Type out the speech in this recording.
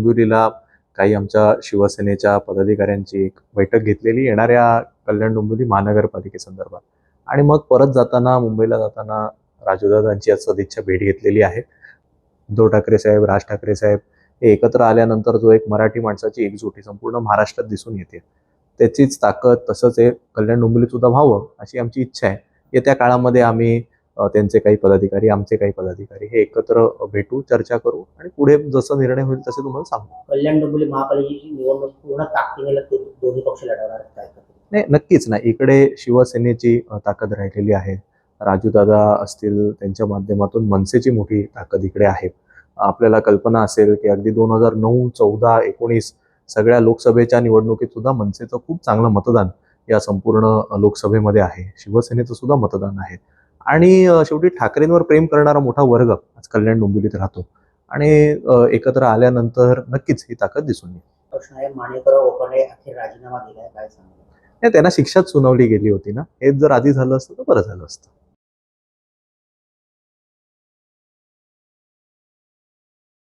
डोंबिवलीला काही आमच्या शिवसेनेच्या पदाधिकाऱ्यांची एक बैठक घेतलेली येणाऱ्या कल्याण डोंबिवली महानगरपालिकेसंदर्भात. आणि मग परत जाताना मुंबईला जाताना राजूदादांची आज सदिच्छा भेट घेतलेली आहे. उद्धव ठाकरे साहेब, राज ठाकरे साहेब हे एकत्र आल्यानंतर जो एक मराठी माणसाची एकजूट संपूर्ण महाराष्ट्रात दिसून येते, त्याचीच ताकद तसंच हे कल्याण डोंबिवलीत सुद्धा व्हावं अशी आमची इच्छा आहे. येत्या काळामध्ये आम्ही त्यांचे काही पदाधिकारी, आमचे काही पदाधिकारी हे एकत्र भेटू, चर्चा करू आणि पुढे जसं निर्णय होईल तसे तुम्हाला सांगू. कल्याण डोंबिवली महापालिकेची निवडणूक पूर्ण ताकदीने दोन्ही पक्ष लढवणार काय? नाही, नक्कीच नाही. इकडे शिवसेनेची ताकद राहिलेली आहे. राजूदादा असतील, त्यांच्या माध्यमातून मनसेची मोठी ताकद इकडे आहे. आपल्याला कल्पना असेल की अगदी 2009, 14, 19 सगळ्या लोकसभेच्या निवडणुकीत सुद्धा मनसेचं खूप चांगलं मतदान या संपूर्ण लोकसभेमध्ये आहे. शिवसेनेचं सुद्धा मतदान आहे. आणि शेवटी ठाकरेंवर प्रेम करणारा मोठा वर्ग आज कल्याण डोंबिवलीत राहतो आणि एकत्र आल्यानंतर नक्कीच ही ताकद दिसून येईल. प्रश्न आहे, माणिकराव ओकांडे अखेर राजीनामा दिलाय, काय सांगणार? नाही, त्यांना शिक्षाच सुनावली गेली होती ना. हेच जर आधी झालं असतं तर बरं झालं असतं.